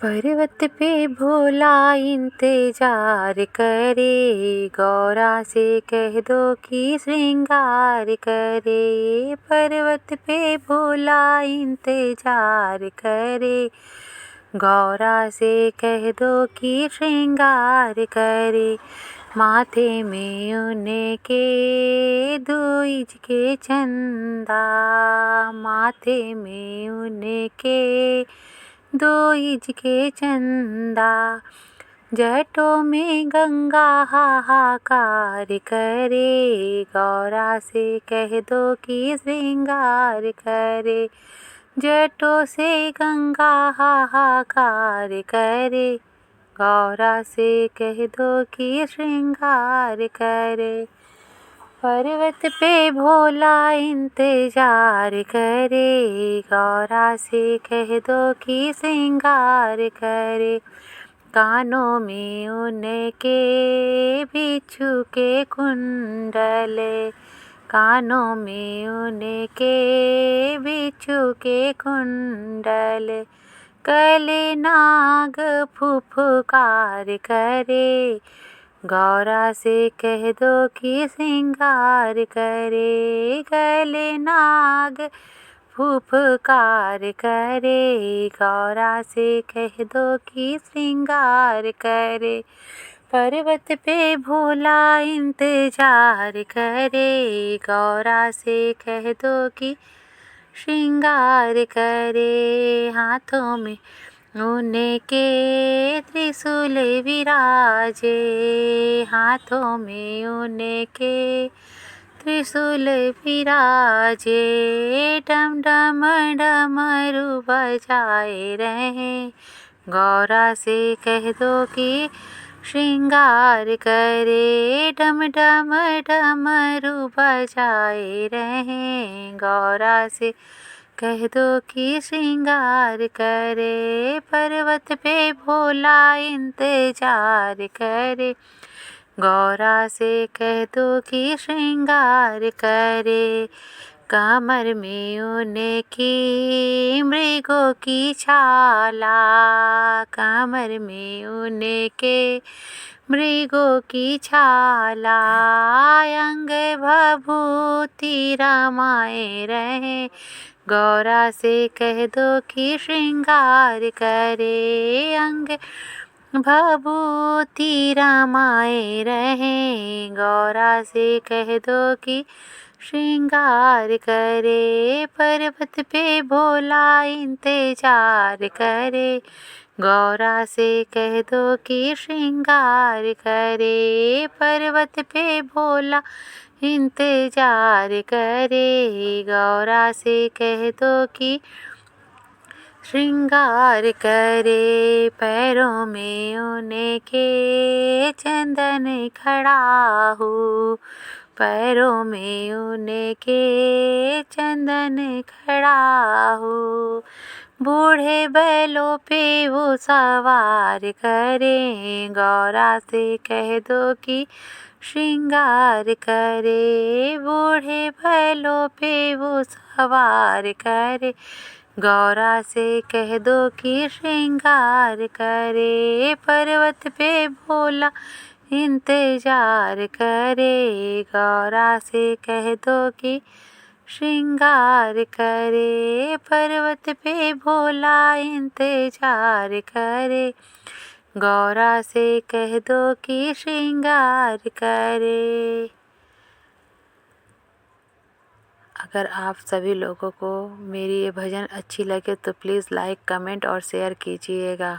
पर्वत पे भोला इंतजार करे, गौरा से कह दो कि श्रृंगार करे। पर्वत पे भोला इंतजार करे, गौरा से कह दो कि श्रृंगार करे। माथे में उनके दूज के चंदा, माथे में उनके दूज के चंदा। जटों में गंगा हाहाकार करे, गौरा से कह दो कि श्रृंगार करे। जटों से गंगा हाहाकार करे, गौरा से कह दो कि श्रृंगार करे। पर्वत पे भोला इंतजार करे, गौरा से कह दो कि श्रृंगार करे। कानों में उनके बिच्छू के कुंडल, कानों में उनके बिच्छू के कुंडल। गले नाग फुफकार करे, गौरा से कह दो कि श्रृंगार करे। गले नाग फुफकार करे, गौरा से कह दो कि श्रृंगार करे। पर्वत पे भोला इंतजार करे, गौरा से कह दो कि श्रृंगार करे। हाथों में उनके त्रिशूल विराजे, हाथों में उनके त्रिशूल विराजे। डम डम डमरू बजाए रहे, गौरा से कह दो कि श्रृंगार करे। डम डम डमरू बजाए रहे, गौरा से कह दो कि श्रृंगार करे। पर्वत पे भोला इंतजार करे, गौरा से कह दो कि श्रृंगार करे। कमर में उनकी मृगों की छाला, कमर में उनके मृगों की छाला। अंग भभूति रमाए रहे, गौरा से कह दो कि श्रृंगार करे। अंग भभूति रमाए रहे, गौरा से कह दो कि श्रृंगार करे। पर्वत पे भोला इंतजार करे, गौरा से कह दो कि श्रृंगार करे। पर्वत पे भोला इंतजार करे, गौरा से कह दो कि श्रृंगार करे। पैरों में उनके चंदन खड़ा हो, पैरों में उनके चंदन खड़ा हो। बूढ़े बैलों पे वो सवार करे, गौरा से कह दो कि श्रृंगार करे। बूढ़े बैलों पे वो सवार करे, गौरा से कह दो कि श्रृंगार करे। पर्वत पे भोला इंतजार करे, गौरा से कह दो कि श्रृंगार करे। पर्वत पे भोला इंतजार करे, गौरा से कह दो कि श्रृंगार करे। अगर आप सभी लोगों को मेरी ये भजन अच्छी लगे तो प्लीज़ लाइक, कमेंट और शेयर कीजिएगा।